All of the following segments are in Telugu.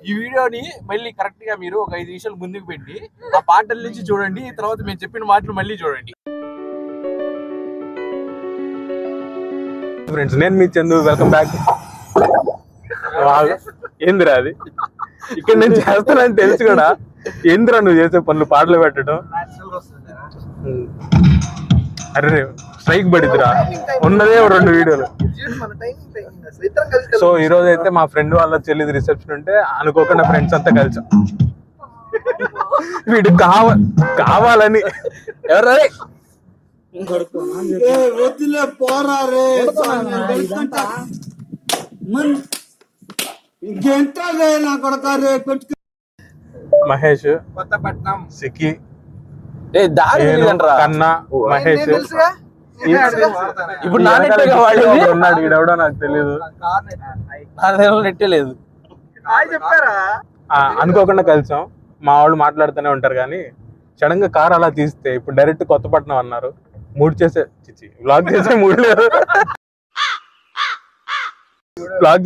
ఈ వీడియోని మళ్ళీ కరెక్ట్ గా మీరు ఒక 5 నిమిషాలు ముందుకు పెట్టి ఆ పాటల నుంచి చూడండి, తర్వాత మేము చెప్పిన మాటలు మళ్ళీ చూడండి. ఫ్రెండ్స్, నేను మీ చందు, వెల్కమ్ బ్యాక్. ఏందిరా అది? ఇక్కడ నేను చేస్తానని తెలుసు కూడా, ఏందిరా నువ్వు చేసే పనులు పాటలు పెట్టడం? అరే స్ట్రైక్ పడిద్దిరా, ఉన్నదే 2 వీడియోలు. సో ఈ రోజు అయితే మా ఫ్రెండ్ వాళ్ళ చెల్లిది రిసెప్షన్ ఉంటే అనుకోకుండా ఫ్రెండ్స్ అంతా కలిసాం. వీడు కావాలని ఎవరు మహేష్, సిక్కి, కన్నా, మహేష్. ఇప్పుడు ఉన్నాడు, వీడెవడో నాకు తెలియదు. నెట్టే లేదు. అనుకోకుండా కలిసాం. మా వాళ్ళు మాట్లాడుతూనే ఉంటారు కానీ సడన్ గా కార్ అలా తీస్తే ఇప్పుడు డైరెక్ట్ కొత్తపట్నం అన్నారు. వ్లాగ్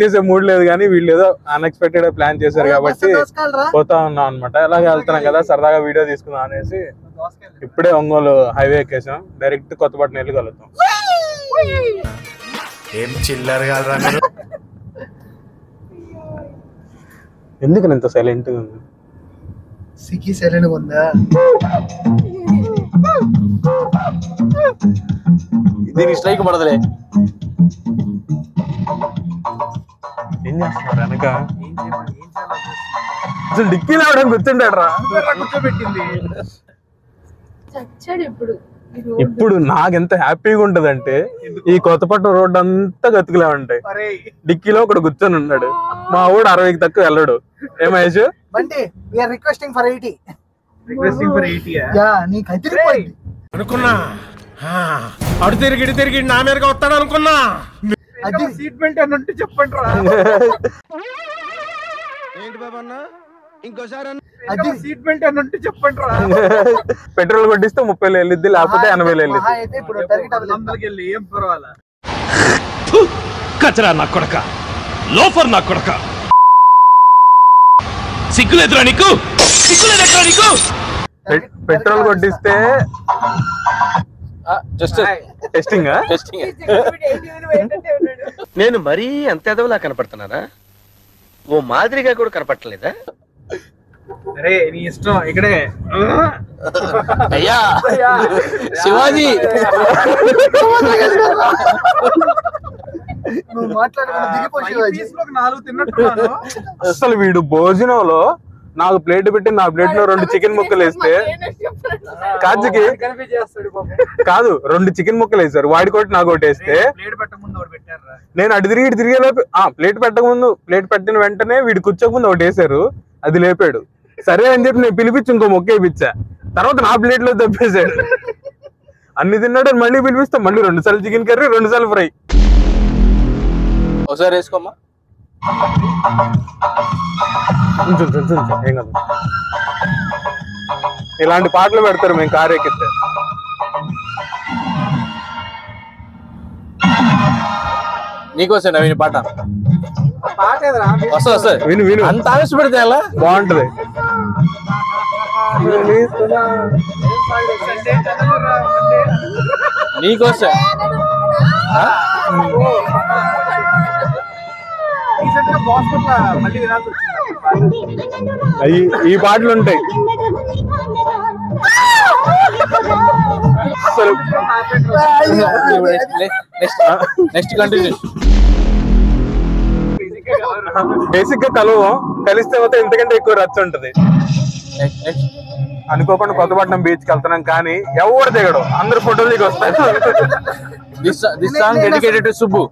చేసే మూడ్ లేదు కానీ వీళ్ళు ఏదో అన్ఎక్స్పెక్టెడ్ ప్లాన్ చేశారు కాబట్టి పోతా ఉన్నాం అనమాట. అలాగే వెళ్తున్నాం కదా, సరదాగా వీడియో తీసుకుందాం అనేసి ఇప్పుడే ఒంగోలు హైవే ఎక్కేసాం. డైరెక్ట్ కొత్తపట్నం వెళ్ళి కలుగుతాం. ఏం చిల్లర కాదురా మీరు. ఎందుకు ఇంత సైలెంట్ గా ఉంది? సిక్కి సైలెంట్ గా ఉందా? దీనికి స్ట్రైక్ పడదులే. ఏం చేస్తున్నారు వెనక? అసలు డిక్కీలో అవడానికి కూర్చుంటాడు రా, కూర్చోబెట్టింది. ఇప్పుడు నాకెంత హ్యాపీగా ఉంటదంటే ఈ కొత్తపట్నం రోడ్డు అంతా గతుకులే ఉంటాయి. డిక్కీలో ఒకడు కూర్చొని ఉన్నాడు. మా ఊడు 60కి తక్కువ వెళ్ళడు. ఏ మహేష్? అనుకున్నా అడు తిరిగి నా మీదగా వస్తాడు అనుకున్నా. సీట్ బెల్ట్ అని ఉంటే చెప్పండి రా. ఏంటి బాబన్నా ఇంకోసారి సీట్ బెల్ట్ అని ఉంటే చెప్పండి రా. పెట్రోల్ కొట్టిస్తే 30,000 వెళ్ళిద్ది, లేకపోతే 80,000 వెళ్ళిద్ది. ఏం పర్వాలా. కచరా నా కొడక, లోఫర్ నా కొడక, సిగ్గులేదురా నీకు? సిగ్గులేదురా నీకు? పెట్రోల్ కొట్టిస్తే టెస్టింగ్. నేను మరీ అంత ఎదవలా కనపడుతున్నానా? ఓ మాదిరిగా కూడా కనపడలేదా? అరే నీ ఇష్టం. ఇక్కడే అయ్యా శివాజీ, నువ్వు మాట్లాడుకున్నా 4 తిన్నట్టున్నాను. అసలు వీడు భోజనంలో నాకు ప్లేట్ పెట్టి నా ప్లేట్ లో 2 చికెన్ ముక్కలు వేస్తే కాజుకి కాదు 2 చికెన్ ముక్కలు వేసారు. వాడి కొట్టి నాకు ఒకటి వేస్తే నేను అటు తిరిగి లేపి ప్లేట్ పెట్టిన వెంటనే వీడు కూర్చోకముందు ఒకటి వేసారు, అది లేపాడు. సరే అని చెప్పి నేను పిలిపించి ఇంకో మొక్క వేయించా. తర్వాత నా ప్లేట్ లో తప్పేశాడు. అన్ని తిన్నాడు. మళ్ళీ పిలిపిస్తా, మళ్ళీ 2 సార్లు చికెన్ కర్రీ, 2 సార్లు ఫ్రై. ఒకసారి వేసుకోమ్మా. ఏం కాదు, ఇలాంటి పాటలు పెడతారు మేము కారు ఎక్కితే. నీకోసం నవీన్ పాట వస్తా. విను విను, అంత ఆవేశపడితే ఎలా బాగుంటది. నీకోసం ఈ పాటలు ఉంటాయి. Next continue. బేసిక్ గా కలిస్తే పోతే ఇంతకంటే ఎక్కువ రచ్చ ఉంటది. అనుకోకుండా కొత్తపట్నం బీచ్ కి వెళ్తున్నాం కానీ ఎవరు దిగడు, అందరు ఫోటోలు దిగి వస్తారు. This song dedicated to Subbu.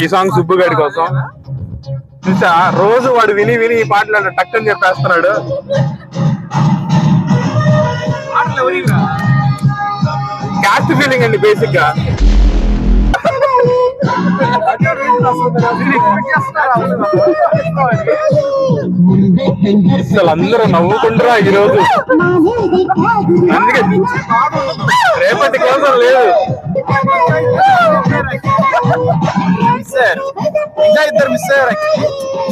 ఈ సాంగ్ సుబ్బు గారి కోసం. చూసా రోజు వాడు విని ఈ పాటలు టక్కని చెప్పేస్తున్నాడు. క్యాస్ట్ ఫీలింగ్ అండి బేసిక్ గా. అసలు అందరూ నవ్వుకుంటారా ఈరోజు? అందుకే రేపటి కోసం లేదు, ఇంకా ఇద్దరు మిస్ అయ్యారు.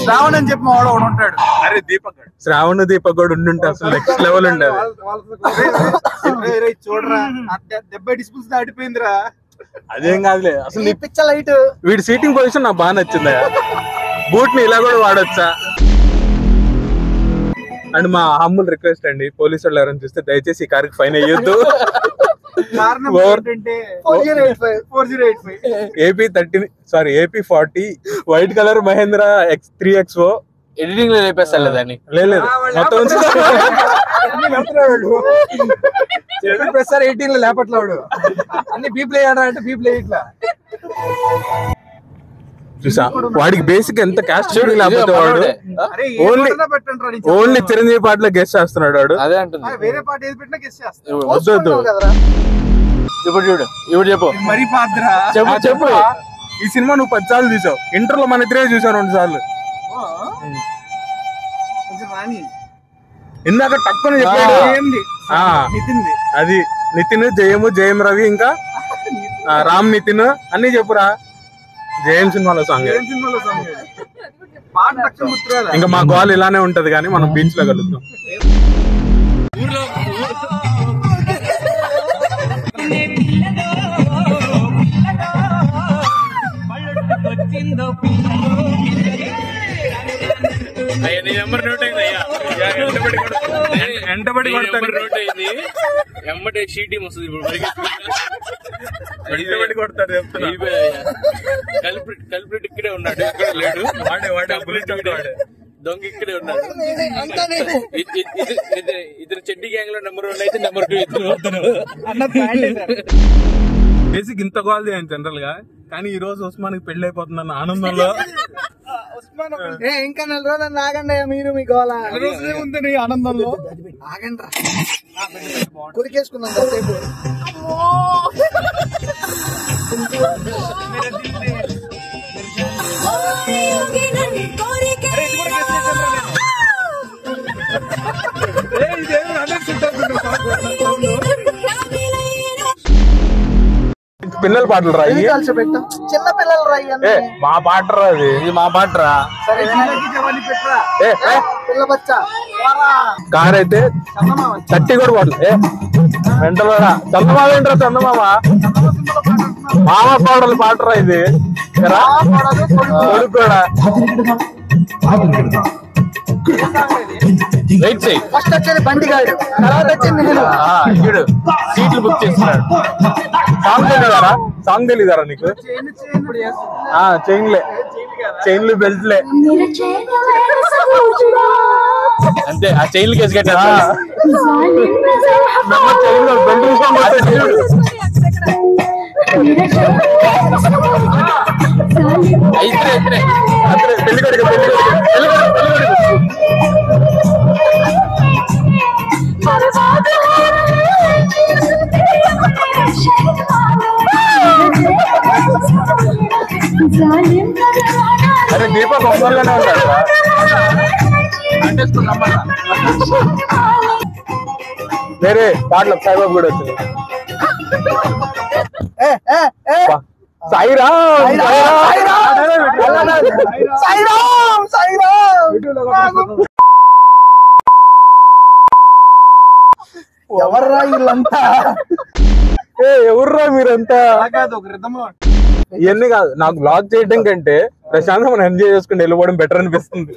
శ్రావణ్ అని చెప్పి మా వాడు ఒకడు ఉంటాడు. అరే దీపక్ శ్రావణ్ దీపక్ కూడా ఉండుంటే అసలు నెక్స్ట్ లెవెల్ ఉండేది. చూడరా డెబ్బై డిస్పుల్స్ దాటిపోయిందిరా. అదేం కాదులే అసలు ఈ పిచ్చ లైట్ వీడి సీటింగ్ పొజిషన్ నాకు బాగా నచ్చిందా. బూట్ ని ఇలా కూడా వాడొచ్చా. అండ్ మా హమ్ముల్ రిక్వెస్ట్ అండి, పోలీసు వాళ్ళు ఎవరైనా చూస్తే దయచేసి ఈ కార్కి ఫైన్ అయ్యొద్దు. కారణం ఏంటంటే 4085 AP 40 white colour Mahindra X3XO editing లో లేపేస్తా దాన్ని. లేదు మొత్తం ప్రసార్ 18 లో లేపట్లో అన్ని పీపుల్ అయ్యాడా అంటే పీపుల్ ఇట్లా చూసా. వాడికి బేసిక్ ఎంత క్యాస్ట్ లేకపోతే వాడు ఓన్లీ చిరంజీవి పాటలో గెస్ట్ చేస్తున్నాడు వాడు. అదే అంటుంది. వేరే పాట ఏది పెట్టినా గెస్ట్ చేస్తాడు. వద్దు ఇప్పుడు చూడు ఇప్పుడు చెప్పు మరి పాత్ర చెప్పు. ఈ సినిమా నువ్వు 10 సార్లు చూసావు. ఇంటర్ లో మన ఇద్దరే చూసావు 2 సార్లు. రాణి ఇందాక తక్కువ చెప్పాడు. అది నితిన్, జయం రవి, ఇంకా రామ్ నితిన్ అన్ని చెప్పురా. జయం సినిమాలో సాంగ్. ఇంకా మా గోల్ ఇలానే ఉంటది కానీ మనం బీచ్ లో కలుద్దాం. ఎంటబడి ఎమ్మటే షీటీ వస్తుంది. ఇప్పుడు కొడతాడు చెప్తున్నా. కల్ప్రిట్ ఇక్కడే ఉన్నాడు, ఇక్కడ లేడు. వాడే దొంగ ఇక్కడే ఉన్నాడు. ఇద్దరు చెడ్డి గ్యాంగ్ లో నెంబర్ 1 అయితే నెంబర్ 2 ఇద్దరు. బేసిక్ ఇంత గోల్ చేయండి జనరల్ గా, కానీ ఈ రోజు ఉస్మాన్ కి పెళ్లి అయిపోతుందన్న ఆనందంలో ఇంకా 4 రోజులు ఆగండి మీరు. మీ గోళ రోజులే ఉంది నీ ఆనందంలో. ఆగండి కురికేసుకుందాం కాసేపు. పిల్లల పాటలు రాయి, చిన్న పిల్లలు రాయి. మా పాట రా, అది ఇది మా పాట రా. పిల్ల బచ్చా కార్ అయితే 30 కూడా పాటలు. వెంటలో చందమామ ఏంట్రా, చందమామ మామ పాటలు పాట రా ఇది. కొడుకు కూడా ఫస్ట్ వచ్చేది బండి గాడు, తర్వాత వచ్చింది నేను. సీట్లు బుక్ చేస్తున్నాడు. సాంగ్ తెలీదారా నీకు? చైన్లు బెల్ట్లే అంతే. ఆ చైన్లు కేసు కట్టా పెళ్లి కొడుకు అరే దీపక్ ఒంగోలులోనే ఉంటాడు. వేరే పాటలు సాయిబాబు కూడా వచ్చింది. ఎవర్రా వీళ్ళంతా? ఎవర్రా మీరంతా? ఇవన్నీ కాదు, నాకు బ్లాగ్ చేయడం కంటే ప్రశాంతం మనం ఎంజాయ్ చేసుకుని వెళ్ళిపోవడం బెటర్ అనిపిస్తుంది.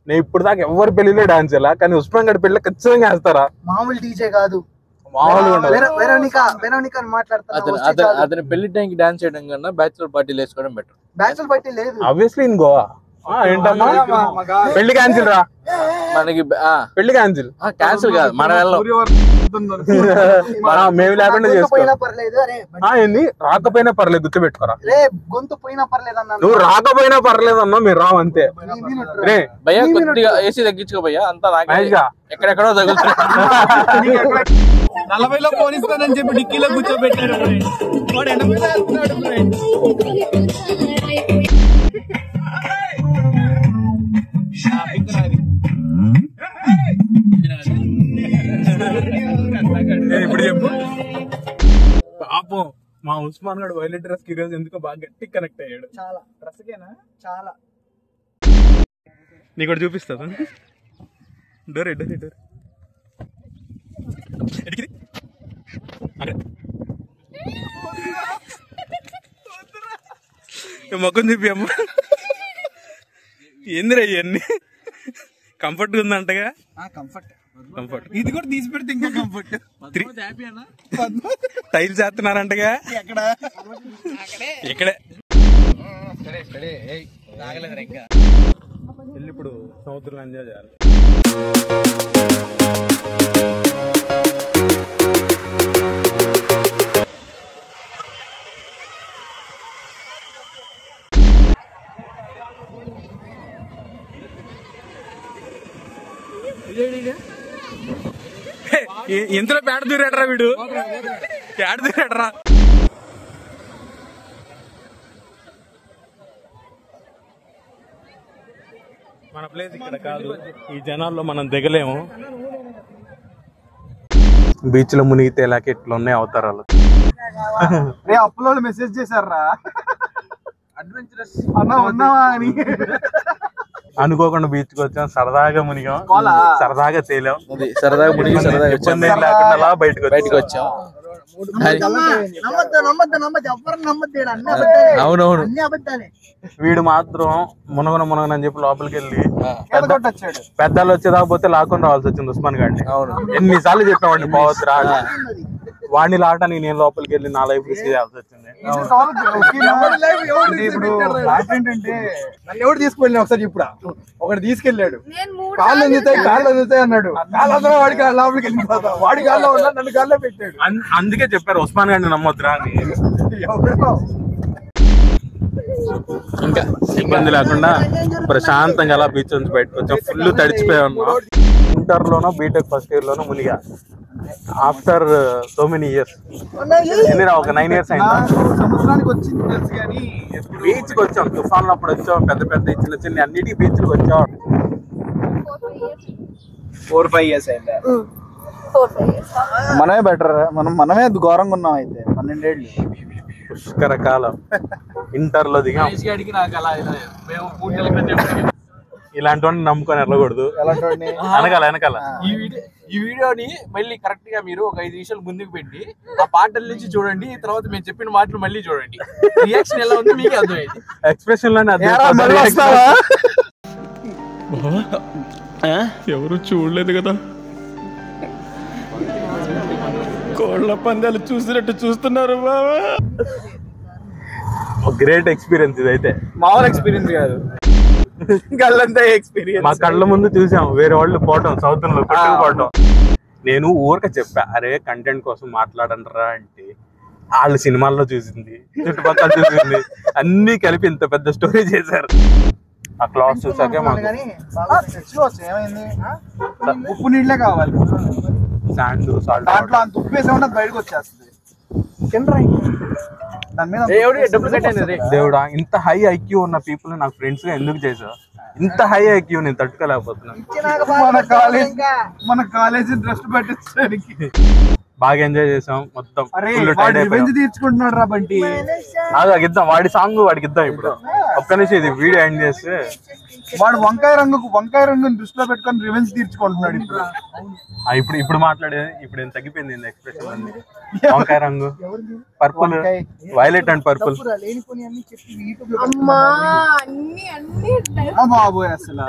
నేను ఇప్పుడు దాకా ఎవరు పెళ్లిలో డాన్స్ చేయాల, కానీ ఉస్మాన్ గడి పెళ్లి ఖచ్చితంగా వేస్తారా? మామూలు డీజే కాదు, అతని పెళ్లి టైంకి డాన్స్ చేయడం కన్నా బ్యాచులర్ పార్టీలు వేసుకోవడం బెటర్. బ్యాచులర్ పార్టీ లేదు ఆబ్వియస్లీ ఇన్ గోవా. ఏంటమ్మా పెళ్లి క్యాన్సిల్ రా? మనకి పెళ్లి క్యాన్సిల్ క్యాన్సిల్ కాదు, మన వెళ్ళం. మేము లేకుండా చేసుకో. పర్లేదు. ఏంది రాకపోయినా పర్లేదు, గుర్తు పెట్టుకోరా. గొంతు పోయినా పర్లేదు అన్న. నువ్వు రాకపోయినా పర్లేదు అన్నా, మీరు రావు అంతే. భయ్యా కొద్దిగా ఏసీ తగ్గించుకో భయ్యా, అంతా ఎక్కడెక్కడో తగులుతుంది. 40లో పోనిస్తానని చెప్పి డిక్కీలో కూర్చోబెట్టాడు. వాడు 80లో వేస్తున్నాడు. ఇప్పుడు చెప్పు. పాపం ఉస్మాన్ గడ్ వైలెట్ డ్రెస్ కి ఈరోజు ఎందుకో బాగా గట్టి కనెక్ట్ అయ్యాడు. చాలా డ్రెస్కేనా చాలా. నీకు కూడా చూపిస్తా. డోరే డోరే డోరే మొక్కం చూపి అమ్మ. ఏందిరా ఇవన్నీ కంఫర్ట్ గా ఉందంటగా. కంఫర్ట్ కంఫర్ట్ ఇది కూడా తీసి పెడితే ఇంకా కంఫర్ట్. టైల్స్ వేస్తున్నారంటగా. ఇక్కడే వెళ్ళి ఇప్పుడు సముద్రం ఎంజాయ్ చేయాలి. ఇంతలో పేడ దూరాడరా వీడు. పేడ దూరాడరా. మన ప్లేస్ ఇక్కడ కాదు. ఈ జనాల్లో మనం దిగలేము. బీచ్ లో మునిగితే ఇలాగ ఇట్లా ఉన్నాయి అవతారాలు. అప్పులో మెసేజ్ చేశారా అడ్వెంచరస్ అన్నా ఉన్నావా అని. అనుకోకుండా బీచ్ కి వచ్చాం, సరదాగా మునిగాం, సరదాగా తేలాం, సరదాగా మునిగి సరదాగా ఇబ్బంది లేకుండా అలా బయటకు వచ్చాం. అవునవును. వీడు మాత్రం మునగనని చెప్పి లోపలికి వెళ్ళి పెద్దలు వచ్చేదాకపోతే లాక్కొని రావాల్సి వచ్చింది ఉస్మాన్ గాడిని. ఎన్నిసార్లు చెప్పామండి పోవద్దురా. వాడిని లాగడానికి నేను లోపలికి వెళ్ళి నా లైఫ్ రిస్క్ చేయాల్సి వచ్చింది. ఇప్పుడు ఏంటంటే నన్ను ఎవడు తీసుకువెళ్ళిన ఒకసారి ఇప్పుడు ఒకటి తీసుకెళ్ళాడు. కాళ్ళు అందుతాయి అన్నాడు. కాళ్ళు అందరూ వాడికి లోపలికి వెళ్ళిపోతాం. వాడి కాళ్ళలో ఉన్నా నన్ను కాళ్ళలో పెట్టాడు. అందుకే చెప్పారు ఉస్మాన్ గాడిని నమ్మొద్దురా అని. ఇంకా ఇబ్బంది లేకుండా ప్రశాంతంగా అలా బీచ్ నుంచి బయటకు వచ్చాం. ఫుల్ తడిచిపోయి ఉన్నాం. ఇంటర్ లోనో బీటెక్ ఫస్ట్ ఇయర్ లోనో మునిగా. ఆఫ్టర్ సో మెనీ ఇయర్స్, ఒక 9 years అయిందా. సంవత్సరానికి వచ్చింది తెలుసు కానీ బీచ్ కి వచ్చాం. తుఫాన్లు అప్పుడు వచ్చాం. పెద్ద పెద్ద చిన్న చిన్న అన్నిటికీ బీచ్ కి వచ్చాం. 4-5 years అయిందా. మనమే బెటర్. మనమే ఘోరంగా ఉన్నాం. అయితే 12 ఏళ్ళు పుష్కర కాలం. ఇంటర్ లో దిగాం. ఇలాంటి వాడిని నమ్ముకొని వెళ్ళకూడదు. వెనకాల ఈ వీడియోని మళ్ళీ కరెక్ట్ గా మీరు ఒక 5 నిమిషాలు ముందుకు పెట్టి ఆ పాటల నుంచి చూడండి. తర్వాత మేము చెప్పిన మాటలు మళ్ళీ చూడండి. రియాక్షన్ ఎలా ఉంది మీకు అర్థమైంది. ఎక్స్ప్రెషన్ లోనే ఎవరు చూడలేదు కదా. కోళ్ల పందాలు చూసినట్టు చూస్తున్నారు బాబా. గ్రేట్ ఎక్స్పీరియన్స్ ఇదైతే. మామూలు ఎక్స్పీరియన్స్ కాదు. కళ్ళంతా ఎక్స్పీరియన్స్. మా కళ్ళ ముందు చూసాం వేరే వాళ్ళు పోవటం, సౌత్లో కొట్టుకుపోవటం. నేను ఊరికే చెప్పా, అరే కంటెంట్ కోసం మాట్లాడండిరా అంటే వాళ్ళు సినిమాల్లో చూసింది, చుట్టుపక్కల చూసింది అన్ని కలిపి ఇంత పెద్ద స్టోరీ చేశారు. ఆ క్లాస్ చూసాకే మాకు ఉప్పు నీళ్ళే కావాలి. శాండ్ సాల్ట్ దాంట్లో అంత ఉప్పు వేసే ఉండదు, బయటకు వచ్చేస్తుంది. దేవుడా, ఇంత హై ఐక్యూ ఉన్న పీపుల్ నాకు ఫ్రెండ్స్ గా ఎందుకు చేసావు? ఇంత హై ఐక్యూ నేను తట్టుకోలేకపోతున్నాను. మన కాలేజీ డ్రెస్ పట్టించడానికి బాగా ఎంజాయ్ చేసాం మొత్తం. తీర్చుకుంటున్నాడు రా బంటి. ఇద్దాం వాడి సాంగ్ వాడికి ఇద్దాం. ఇప్పుడు ఒక్క నిమిషం ఇది వీడియో ఎండ్ చేస్తే వాడు వంకాయ రంగుని దృష్టిలో పెట్టుకొని రివెంజ్ తీర్చుకుంటున్నాడు. ఇప్పుడు మాట్లాడేది ఇప్పుడు ఏం తగ్గిపోయింది ఎక్స్ప్రెషన్ అన్ని. వంకాయ రంగు, పర్పుల్, వైలెట్ అండ్ పర్పుల్. బాబోయ్ అసలు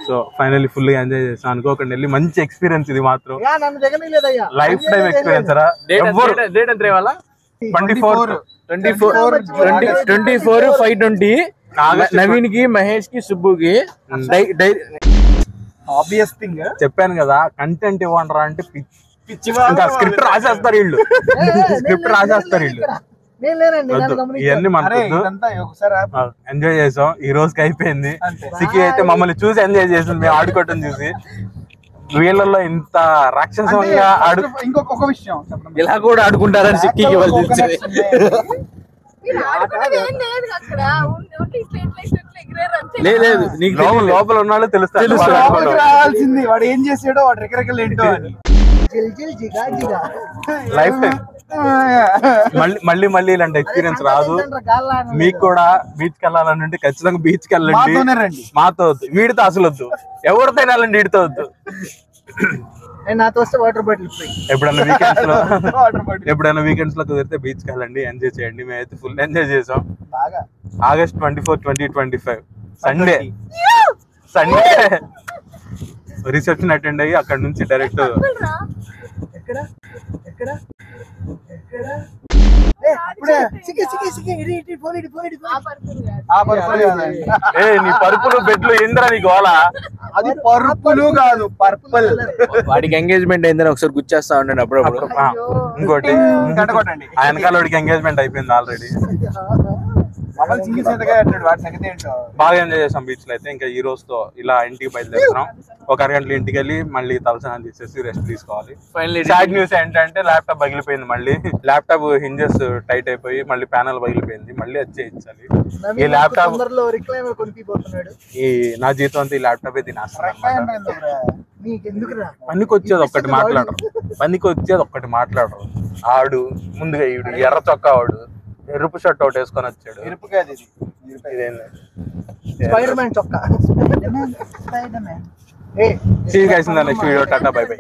సో ఫైనల్లీ ఫుల్ గా ఎంజాయ్ చేసాం. అనుకోకుండా వెళ్ళి మంచి ఎక్స్పీరియన్స్. ఇది మాత్రం లైఫ్ టైం ఎక్స్పీరియన్స్. 24/5/20 నవీన్ కి, మహేష్ కి, సుబ్బుకి ఆబ్వియస్ థింగ్ చెప్పాను కదా. కంటెంట్ ఇవ్వండి అంటే ఇంకా స్క్రిప్ట్ రాసేస్తారు వీళ్ళు. ఇవన్నీ మనకు ఎంజాయ్ చేసాం. ఈ రోజుకి అయిపోయింది. సిక్కి అయితే మమ్మల్ని చూసి ఎంజాయ్ చేసింది, మేము ఆడుకోవటం చూసి. వీళ్ళల్లో ఇంత రాక్షసంగా ఇంకొక విషయం, ఇలా కూడా ఆడుకుంటారని సిక్కి లేదు. నీకు లోపల ఉన్నాళ్ళు తెలుస్తుంది వాడు ఏం చేసాడో, వాడు రెక్కరెక్కలు ఏంటో అని. లైఫ్ టైం మళ్ళీ ఇలాంటి ఎక్స్పీరియన్స్ రాదు. మీకు కూడా బీచ్ కి వెళ్ళాలని అంటే ఖచ్చితంగా బీచ్ కి వెళ్ళండి. మాతో వద్దు, వీడితో అసలు వద్దు, ఎవరితో వెళ్ళాలండి వీడితో వద్దు. నాతో వస్తే వాటర్ బాటిల్ ఫ్రీ. ఎప్పుడైనా వీకెండ్స్ లో కుదిరితే బీచ్ కి వెళ్ళండి, ఎంజాయ్ చేయండి. మేమైతే ఫుల్ ఎంజాయ్ చేసాం. August 24, 2025 సండే రిసెప్షన్ అటెండ్ అయ్యి అక్కడ నుంచి డైరెక్ట్ నీ పరుపులు బెడ్లు ఏంద్రా నీకు వాళ్ళ? అది పరుపులు కాదు, పర్పుల్. వాడికి ఎంగేజ్మెంట్ అయిందని ఒకసారి గుర్చేస్తా ఉండండి అప్పుడప్పుడు. ఇంకోటి కట్టకొట్టండి. ఆ వెనకాల వాడికి ఎంగేజ్మెంట్ అయిపోయింది ఆల్రెడీ. బాగా ఎంజాయ్ చేసాం బీచ్ లో అయితే. ఇంకా ఈ రోజుతో ఇలా ఇంటికి బయలుదేరుతున్నాం. ఒక అరగంటలో ఇంటికి వెళ్ళి మళ్ళీ తలస్నానం తీసేసి రెస్ట్ తీసుకోవాలి. సాడ్ న్యూస్ ఏంటంటే ల్యాప్టాప్ పగిలిపోయింది. మళ్ళీ ల్యాప్టాప్ హింజెస్ టైట్ అయిపోయి మళ్ళీ ప్యానల్ పగిలిపోయింది. మళ్ళీ వచ్చేయించాలి. ఈ ల్యాప్టాప్ ఈ నా జీతం అంతా ఈ ల్యాప్టాప్ తినేస్తాను. పనికి వచ్చేది ఒక్కటి మాట్లాడరు. ఆడు ముందుగా ఈడు ఎర్ర చొక్కా వాడు ఎరుపు షర్ట్ ఒకటి వేసుకొని వచ్చాడు. See you guys in the next video. Tata, bye bye.